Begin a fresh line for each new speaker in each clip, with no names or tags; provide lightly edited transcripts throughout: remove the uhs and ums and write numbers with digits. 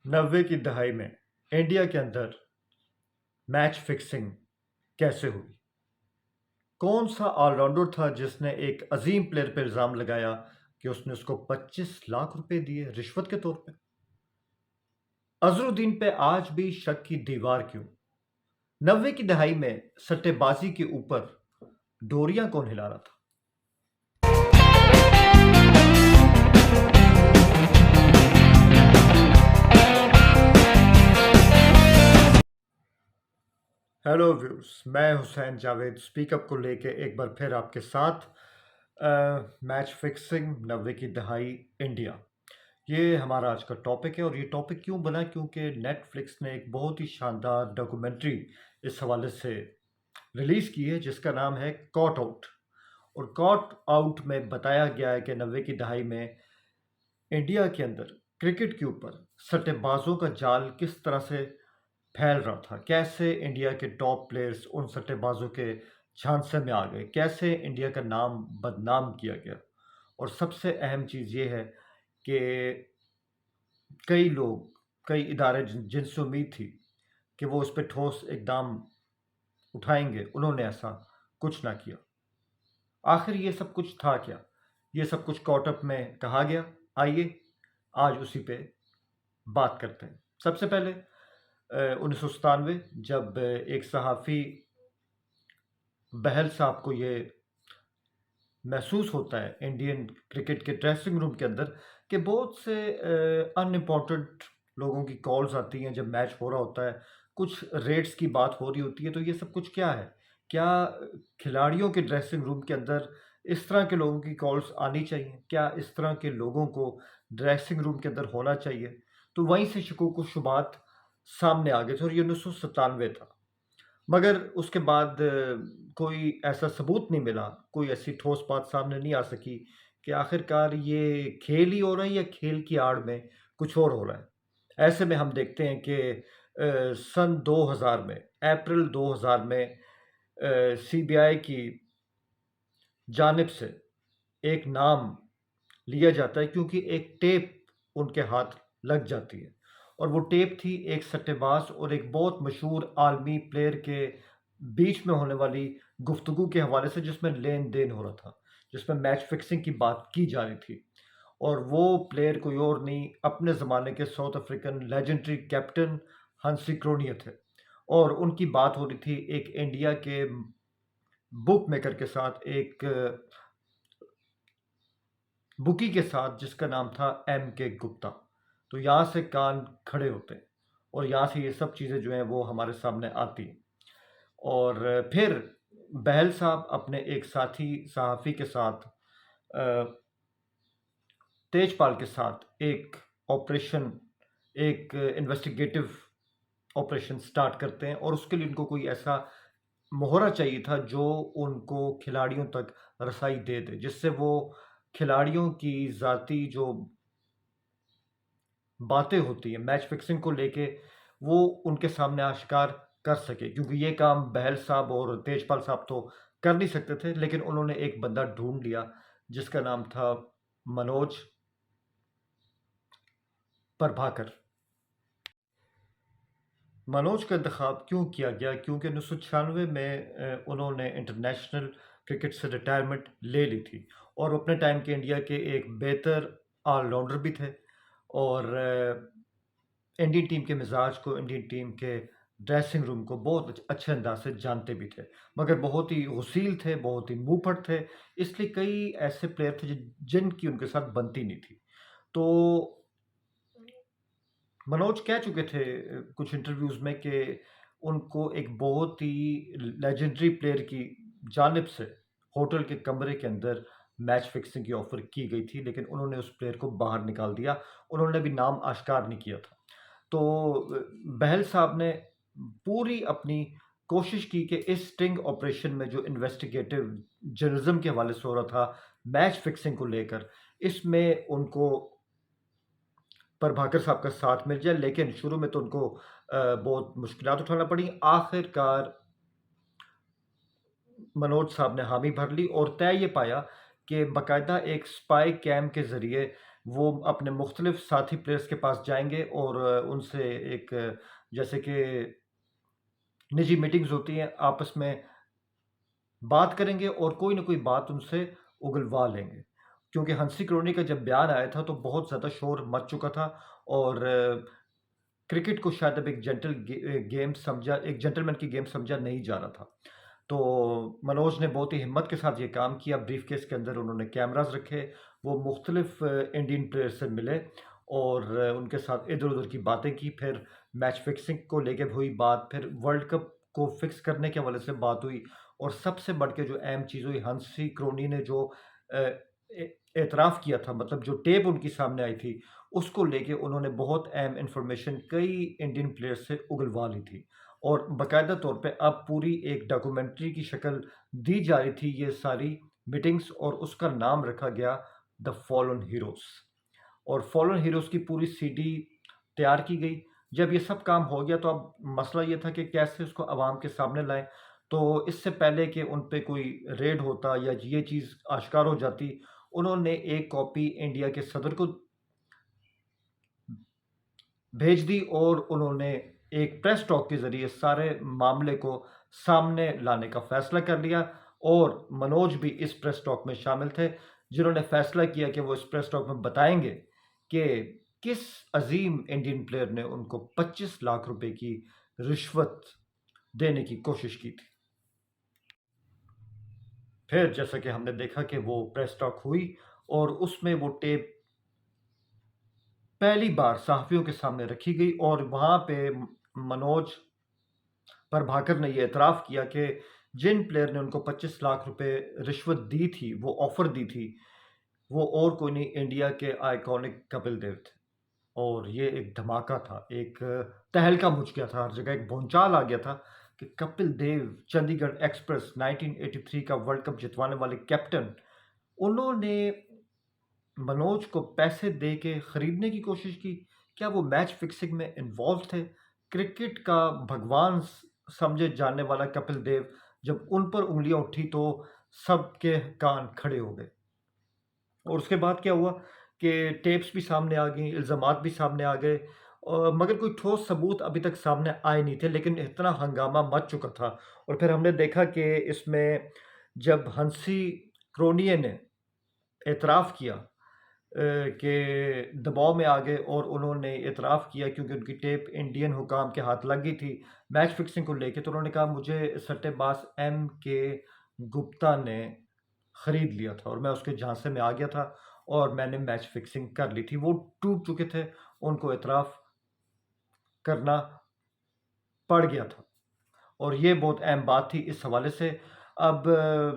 90 की दहाई में इंडिया के अंदर मैच फिक्सिंग कैसे हुई? कौन सा ऑलराउंडर था जिसने एक अजीम प्लेयर पे इल्जाम लगाया कि उसने उसको 25 लाख रुपए दिए रिश्वत के तौर पे? अजरुद्दीन पे आज भी शक की दीवार क्यों? 90 की दहाई में सट्टेबाजी के ऊपर डोरियां कौन हिला रहा था? हेलो व्यूअर्स, मैं हुसैन जावेद स्पीकअप को लेके एक बार फिर आपके साथ। मैच फिक्सिंग 90 की दहाई इंडिया, ये हमारा आज का टॉपिक है। और ये टॉपिक क्यों बना? क्योंकि नेटफ्लिक्स ने एक बहुत ही शानदार डॉक्यूमेंट्री इस हवाले से रिलीज़ की है जिसका नाम है कॉट आउट। और कॉट आउट में बताया गया है कि 90 की दहाई में इंडिया के अंदर क्रिकेट के ऊपर सट्टेबाजों का जाल किस तरह से फैल रहा था, कैसे इंडिया के टॉप प्लेयर्स उन सट्टेबाजों के झांसे में आ गए, कैसे इंडिया का नाम बदनाम किया गया। और सबसे अहम चीज़ ये है कि कई लोग, कई इदारे जिनसे उम्मीद थी कि वो उस पर ठोस इकदाम उठाएंगे, उन्होंने ऐसा कुछ ना किया। आखिर ये सब कुछ था क्या? ये सब कुछ कॉटअप में कहा गया। आइए आज उसी पे बात करते हैं। सबसे पहले 1997, जब एक सहाफ़ी बहल साहब को ये महसूस होता है इंडियन क्रिकेट के ड्रेसिंग रूम के अंदर कि बहुत से अनइम्पॉर्टेंट लोगों की कॉल्स आती हैं जब मैच हो रहा होता है, कुछ रेट्स की बात हो रही होती है। तो ये सब कुछ क्या है? क्या खिलाड़ियों के ड्रेसिंग रूम के अंदर इस तरह के लोगों की कॉल्स आनी चाहिए? क्या इस तरह के लोगों को ड्रेसिंग रूम के अंदर होना चाहिए? तो वहीं से शकूक व शुबात सामने आ गए थे और ये 1997 था। मगर उसके बाद कोई ऐसा सबूत नहीं मिला, कोई ऐसी ठोस बात सामने नहीं आ सकी कि आखिरकार ये खेल ही हो रहा है या खेल की आड़ में कुछ और हो रहा है। ऐसे में हम देखते हैं कि सन 2000 में, अप्रैल 2000 में सीबीआई की जानिब से एक नाम लिया जाता है क्योंकि एक टेप उनके हाथ लग जाती है। और वो टेप थी एक सट्टेबाज और एक बहुत मशहूर आलमी प्लेयर के बीच में होने वाली गुफ्तगू के हवाले से, जिसमें लेन देन हो रहा था, जिसमें मैच फिक्सिंग की बात की जा रही थी। और वो प्लेयर कोई और नहीं, अपने ज़माने के साउथ अफ्रीकन लेजेंडरी कैप्टन हंसी क्रोनिया थे। और उनकी बात हो रही थी एक इंडिया के बुक मेकर के साथ, एक बुकी के साथ जिसका नाम था एम के गुप्ता। तो यहाँ से कान खड़े होते हैं और यहाँ से ये सब चीज़ें जो हैं वो हमारे सामने आती हैं। और फिर बहल साहब अपने एक साथी सहाफ़ी के साथ, तेजपाल के साथ एक ऑपरेशन, एक इन्वेस्टिगेटिव ऑपरेशन स्टार्ट करते हैं। और उसके लिए उनको कोई ऐसा मोहरा चाहिए था जो उनको खिलाड़ियों तक रसाई दे दे, जिससे वो खिलाड़ियों की ज़ाती जो बातें होती हैं मैच फिक्सिंग को लेके, वो उनके सामने आश्कार कर सके। क्योंकि ये काम बहल साहब और तेजपाल साहब तो कर नहीं सकते थे, लेकिन उन्होंने एक बंदा ढूंढ लिया जिसका नाम था मनोज प्रभाकर। मनोज का इंतखाब क्यों किया गया? क्योंकि 1996 में उन्होंने इंटरनेशनल क्रिकेट से रिटायरमेंट ले ली थी और अपने टाइम के इंडिया के एक बेहतर ऑलराउंडर भी थे। और इंडियन टीम के मिजाज को, इंडियन टीम के ड्रेसिंग रूम को बहुत अच्छे अंदाज से जानते भी थे। मगर बहुत ही वसील थे, बहुत ही मुंहफट थे, इसलिए कई ऐसे प्लेयर थे जिनकी उनके साथ बनती नहीं थी। तो मनोज कह चुके थे कुछ इंटरव्यूज में कि उनको एक बहुत ही लेजेंडरी प्लेयर की जानिब से होटल के कमरे के अंदर मैच फिक्सिंग की ऑफर की गई थी, लेकिन उन्होंने उस प्लेयर को बाहर निकाल दिया। उन्होंने भी नाम आश्कार नहीं किया था। तो बहल साहब ने पूरी अपनी कोशिश की कि इस स्टिंग ऑपरेशन में जो इन्वेस्टिगेटिव जर्नलिज्म के हवाले से हो रहा था मैच फिक्सिंग को लेकर, इसमें उनको प्रभाकर साहब का साथ मिल जाए। लेकिन शुरू में तो उनको बहुत मुश्किलात उठाना पड़ी। आखिरकार मनोज साहब ने हामी भर ली और तय ये पाया कि बाकायदा एक स्पाई कैम के ज़रिए वो अपने मुख्तलिफ साथी प्लेयर्स के पास जाएँगे और उनसे एक जैसे कि निजी मीटिंग्स होती हैं, आपस में बात करेंगे और कोई ना कोई बात उनसे उगलवा लेंगे। क्योंकि हंसी करोनी का जब बयान आया था तो बहुत ज़्यादा शोर मच चुका था और क्रिकेट को शायद अब एक जेंटलमैन की गेम समझा नहीं जा रहा था। तो मनोज ने बहुत ही हिम्मत के साथ ये काम किया, ब्रीफ़केस के अंदर उन्होंने कैमराज़ रखे, वो मुख्तलिफ़ इंडियन प्लेयर से मिले और उनके साथ इधर-उधर की बातें की, फिर मैच फिक्सिंग को लेके हुई बात, फिर वर्ल्ड कप को फिक्स करने के हवाले से बात हुई और सबसे बढ़ के जो अहम चीज़ हुई, हंसी क्रोनी ने जो अ, एतराफ़ किया था, मतलब जो टेप उनकी सामने आई थी, उसको लेके उन्होंने बहुत अहम इन्फॉर्मेशन कई इंडियन प्लेयर्स से उगलवा ली थी और बाकायदा तौर पे अब पूरी एक डॉक्यूमेंट्री की शक्ल दी जा रही थी ये सारी मीटिंग्स और उसका नाम रखा गया द फॉलन हीरोज़ और फॉलन हीरोज़ की पूरी सीडी तैयार की गई। जब ये सब काम हो गया तो अब मसला ये था कि कैसे उसको अवाम के सामने लाएँ। तो इससे पहले कि उन पे कोई रेड होता या ये चीज़ आश्कार हो जाती, उन्होंने एक कॉपी इंडिया के सदर को भेज दी और उन्होंने एक प्रेस टॉक के ज़रिए सारे मामले को सामने लाने का फ़ैसला कर लिया और मनोज भी इस प्रेस टॉक में शामिल थे, जिन्होंने फ़ैसला किया कि वो इस प्रेस टॉक में बताएँगे कि किस अज़ीम इंडियन प्लेयर ने उनको 25 लाख रुपए की रिश्वत देने की कोशिश की थी। फिर जैसा कि हमने देखा कि वो प्रेस टॉक हुई और उसमें वो टेप पहली बार सहाफ़ियों के सामने रखी गई और वहाँ पे मनोज प्रभाकर ने ये एतराफ़ किया कि जिन प्लेयर ने उनको 25 लाख रुपए रिश्वत दी थी, वो ऑफ़र दी थी, वो और कोई नहीं इंडिया के आइकॉनिक कपिल देव थे। और ये एक धमाका था, एक तहलका मच गया था हर जगह, एक भूचाल आ गया था कि कपिल देव, चंडीगढ़ एक्सप्रेस 1983 का वर्ल्ड कप जितवाने वाले कैप्टन, उन्होंने मनोज को पैसे दे के खरीदने की कोशिश की। क्या वो मैच फिक्सिंग में इन्वॉल्व थे? क्रिकेट का भगवान समझे जाने वाला कपिल देव जब उन पर उँगलियाँ उठी तो सबके कान खड़े हो गए। और उसके बाद क्या हुआ कि टेप्स भी सामने आ गईं, इल्ज़ामात भी सामने आ गए मगर कोई ठोस सबूत अभी तक सामने आए नहीं थे, लेकिन इतना हंगामा मच चुका था और फिर हमने देखा कि इसमें जब हंसी क्रोनिये ने एतराफ़ किया कि दबाव में आ गए और उन्होंने इतराफ़ किया क्योंकि उनकी टेप इंडियन हुकाम के हाथ लग गई थी मैच फिक्सिंग को लेके तो उन्होंने कहा मुझे सट्टेबाज़ एम के गुप्ता ने खरीद लिया था और मैं उसके झांसे में आ गया था और मैंने मैच फिक्सिंग कर ली थी। वो टूट चुके थे, उनको इतराफ़ करना पड़ गया था। और ये बहुत अहम बात थी इस हवाले से। अब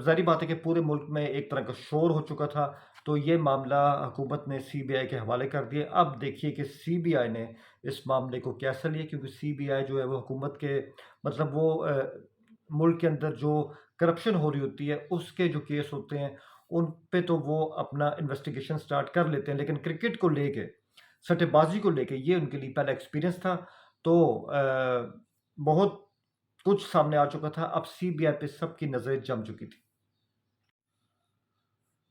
ज़ाहिर बात है कि पूरे मुल्क में एक तरह का शोर हो चुका था, तो ये मामला हुकूमत ने सीबीआई के हवाले कर दिया। अब देखिए कि सीबीआई ने इस मामले को कैसे लिया क्योंकि सीबीआई जो है वो हुकूमत के मतलब वो मुल्क के अंदर जो करप्शन हो रही होती है, उसके जो केस होते हैं, उन पे तो वो अपना इन्वेस्टिगेशन स्टार्ट कर लेते हैं। लेकिन क्रिकेट को लेके, सट्टेबाज़ी को लेके ये उनके लिए पहला एक्सपीरियंस था। तो बहुत कुछ सामने आ चुका था, अब सीबीआई पे सबकी नज़रें जम चुकी थी।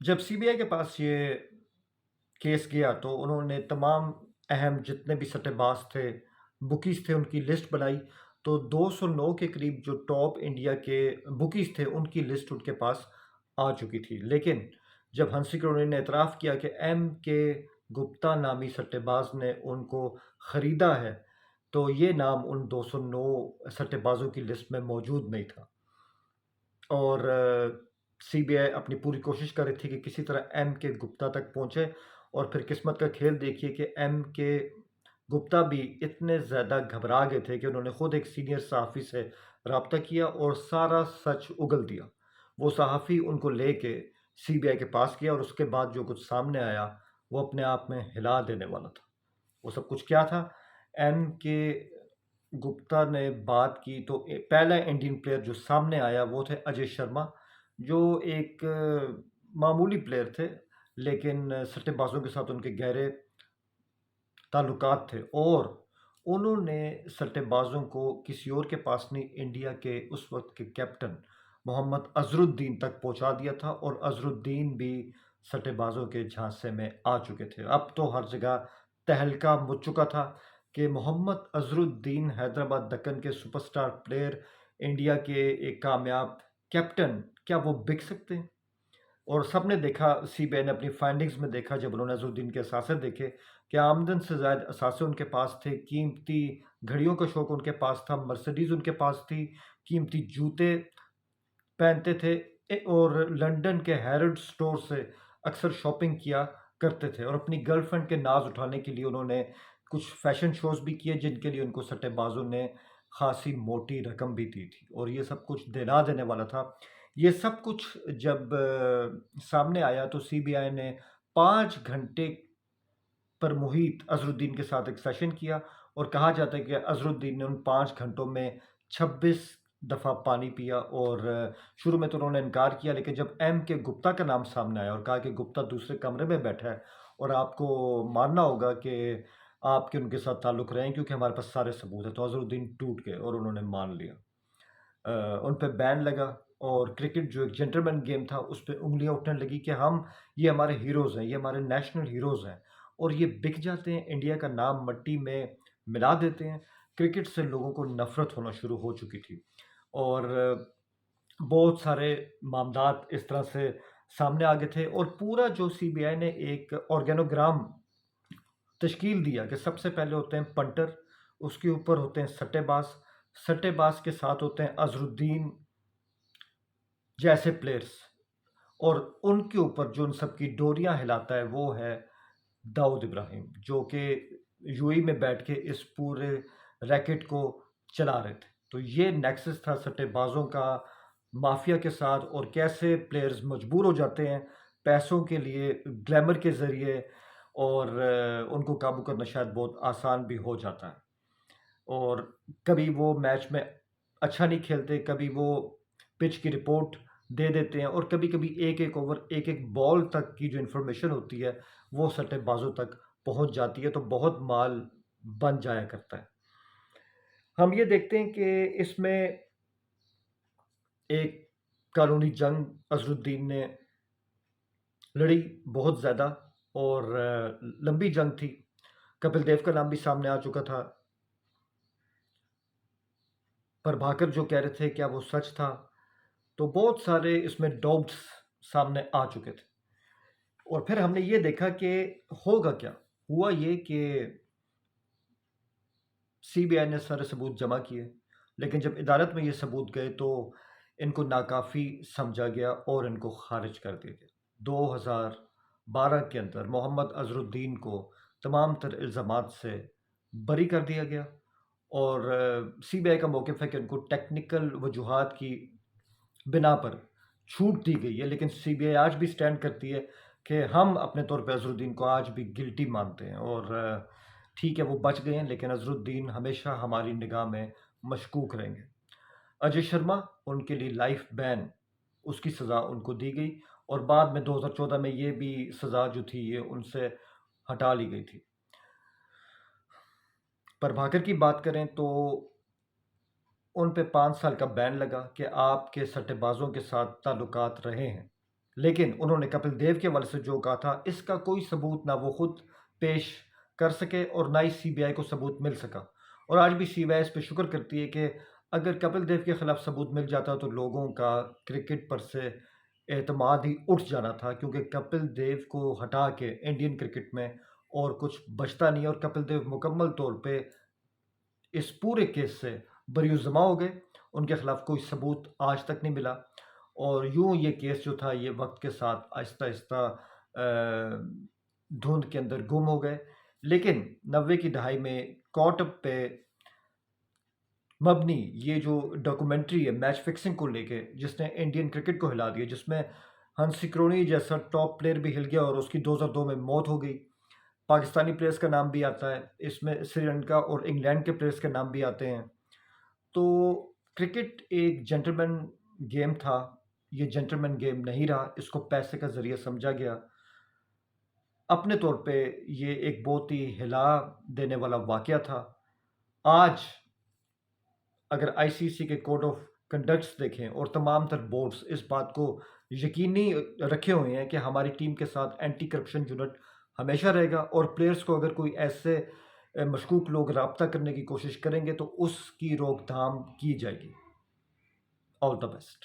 जब सीबीआई के पास ये केस गया तो उन्होंने तमाम अहम जितने भी सट्टेबाज़ थे, बुकीज़ थे, उनकी लिस्ट बनाई। तो 209 के करीब जो टॉप इंडिया के बुकीज़ थे, उनकी लिस्ट उनके पास आ चुकी थी। लेकिन जब हंसी करोनी ने एतराफ़ किया कि एम के गुप्ता नामी सट्टेबाज़ ने उनको खरीदा है, तो ये नाम उन 209 सट्टेबाज़ों की लिस्ट में मौजूद नहीं था। और सीबीआई अपनी पूरी कोशिश कर रही थी कि किसी तरह एम के गुप्ता तक पहुँचे और फिर किस्मत का खेल देखिए कि एम के गुप्ता भी इतने ज़्यादा घबरा गए थे कि उन्होंने खुद एक सीनियर सहाफ़ी से राब्ता किया और सारा सच उगल दिया। वो सहाफ़ी उनको लेके सीबीआई के पास गया और उसके बाद जो कुछ सामने आया, वो अपने आप में हिला देने वाला था। वो सब कुछ क्या था? एम के गुप्ता ने बात की तो पहला इंडियन प्लेयर जो सामने आया वो थे अजय शर्मा जो एक मामूली प्लेयर थे लेकिन सट्टेबाजों के साथ उनके गहरे ताल्लुकात थे और उन्होंने सट्टेबाजों को किसी और के पास नहीं इंडिया के उस वक्त के कैप्टन मोहम्मद अजरुद्दीन तक पहुंचा दिया था और अजरुद्दीन भी सट्टेबाजों के झांसे में आ चुके थे। अब तो हर जगह तहलका मच चुका था कि मोहम्मद अजहरुद्दीन, हैदराबाद दक्कन के सुपरस्टार प्लेयर, इंडिया के एक कामयाब कैप्टन, क्या वो बिक सकते हैं? और सबने देखा, सीबीआई ने अपनी फाइंडिंग्स में देखा जब उन्होंने अजहरुद्दीन के असासे देखे कि आमदन से ज़ायद असासे उनके पास थे, कीमती घड़ियों का शौक उनके पास था, मर्सिडीज़ उनके पास थी, कीमती जूते पहनते थे और लंदन के हैरोल्ड स्टोर से अक्सर शॉपिंग किया करते थे और अपनी गर्लफ्रेंड के नाज उठाने के लिए उन्होंने कुछ फैशन शोज भी किए जिनके लिए उनको सट्टेबाजों ने खासी मोटी रकम भी दी थी और ये सब कुछ देना देने वाला था। ये सब कुछ जब सामने आया तो सीबीआई ने 5 घंटे पर मुहीत अजहरुद्दीन के साथ एक सेशन किया और कहा जाता है कि अजहरुद्दीन ने उन 5 घंटों में 26 दफ़ा पानी पिया और शुरू में तो उन्होंने इनकार किया, लेकिन जब एम के गुप्ता का नाम सामने आया और कहा कि गुप्ता दूसरे कमरे में बैठा है और आपको मानना होगा कि आपके उनके साथ ताल्लुक रहे हैं क्योंकि हमारे पास सारे सबूत हैं, तो अजहरुद्दीन टूट गए और उन्होंने मान लिया। उन पे बैन लगा और क्रिकेट जो एक जेंटलमैन गेम था उस पे उँगलियाँ उठने लगी कि हम ये हमारे हीरोज़ हैं, ये हमारे नेशनल हीरोज़ हैं और ये बिक जाते हैं, इंडिया का नाम मिट्टी में मिला देते हैं। क्रिकेट से लोगों को नफ़रत होना शुरू हो चुकी थी और बहुत सारे मामलात इस तरह से सामने आ गए थे और पूरा जो सीबीआई ने एक ऑर्गेनोग्राम तश्कील दिया कि सबसे पहले होते हैं पंटर, उसके ऊपर होते हैं सट्टेबाज, सट्टेबाज के साथ होते हैं अजहरुद्दीन जैसे प्लेयर्स और उनके ऊपर जो उन सब की डोरियां हिलाता है वो है दाऊद इब्राहिम, जो कि यूएई में बैठ के इस पूरे रैकेट को चला रहे थे। तो ये नेक्सस था सट्टेबाजों का माफिया के साथ और कैसे प्लेयर्स मजबूर हो जाते हैं पैसों के लिए, ग्लैमर के ज़रिए और उनको काबू करना शायद बहुत आसान भी हो जाता है। और कभी वो मैच में अच्छा नहीं खेलते, कभी वो पिच की रिपोर्ट दे देते हैं और कभी-कभी एक-एक ओवर, एक-एक बॉल तक की जो इन्फॉर्मेशन होती है, वो सट्टेबाजों तक पहुँच जाती है, तो बहुत माल बन जाया करता है। हम ये देखते हैं कि इसमें एक कानूनी जंग अज़हरुद्दीन ने लड़ी बहुत ज़्यादा और लंबी जंग थी। कपिल देव का नाम भी सामने आ चुका था। प्रभाकर जो कह रहे थे क्या वो सच था? तो बहुत सारे इसमें डाउट्स सामने आ चुके थे और फिर हमने ये देखा कि होगा क्या? हुआ ये कि सीबीआई ने सारे सबूत जमा किए, लेकिन जब अदालत में ये सबूत गए तो इनको नाकाफ़ी समझा गया और इनको खारिज कर दिया गया। 2012 के अंदर मोहम्मद अज़हरुद्दीन को तमाम तर इल्ज़ामात से बरी कर दिया गया और सीबीआई का मौक़िफ़ है कि उनको टेक्निकल वजूहात की बिना पर छूट दी गई है, लेकिन सीबीआई आज भी स्टैंड करती है कि हम अपने तौर पे अज़हरुद्दीन को आज भी गिल्टी मानते हैं और ठीक है वो बच गए हैं, लेकिन अज़हरुद्दीन हमेशा हमारी निगाह में मशकूक रहेंगे। अजय शर्मा, उनके लिए लाइफ बैन, उसकी सज़ा उनको दी गई और बाद में 2014 में ये भी सज़ा जो थी ये उनसे हटा ली गई थी। प्रभाकर की बात करें तो उन पे 5 साल का बैन लगा कि आपके सट्टेबाजों के साथ ताल्लुकात रहे हैं। लेकिन उन्होंने कपिल देव के हवाले से जो कहा था, इसका कोई सबूत ना वो खुद पेश कर सके और ना ही सीबीआई को सबूत मिल सका। और आज भी सीबीआई इस पे शुक्र करती है कि अगर कपिल देव के खिलाफ सबूत मिल जाता तो लोगों का क्रिकेट पर से एतमाद ही उठ जाना था, क्योंकि कपिल देव को हटा के इंडियन क्रिकेट में और कुछ बचता नहीं है और कपिल देव मुकम्मल तौर पे इस पूरे केस से बरी-उज़्ज़मा हो गए। उनके खिलाफ कोई सबूत आज तक नहीं मिला और यूँ ये केस जो था ये वक़्त के साथ आहिस्ता-आहिस्ता धुंध के अंदर गुम हो गए। लेकिन 90 की दहाई में कॉट पे मबनी ये जो डॉक्यूमेंट्री है मैच फिक्सिंग को लेके, जिसने इंडियन क्रिकेट को हिला दिया, जिसमें हंसी क्रोनी जैसा टॉप प्लेयर भी हिल गया और उसकी 2002 में मौत हो गई। पाकिस्तानी प्लेयर्स का नाम भी आता है, इसमें श्रीलंका और इंग्लैंड के प्लेयर्स के नाम भी आते हैं। तो क्रिकेट एक जेंटलमैन गेम था, ये जेंटलमैन गेम नहीं रहा, इसको पैसे का ज़रिया समझा गया। अपने तौर पे ये एक बहुत ही हिला देने वाला वाक़या था। आज अगर आईसीसी के कोड ऑफ कंडक्ट्स देखें और तमाम तर बोर्ड्स इस बात को यकीनी रखे हुए हैं कि हमारी टीम के साथ एंटी करप्शन यूनिट हमेशा रहेगा, और प्लेयर्स को अगर कोई ऐसे मशकूक लोग रब्ता करने की कोशिश करेंगे तो उसकी रोकथाम की जाएगी। All the best.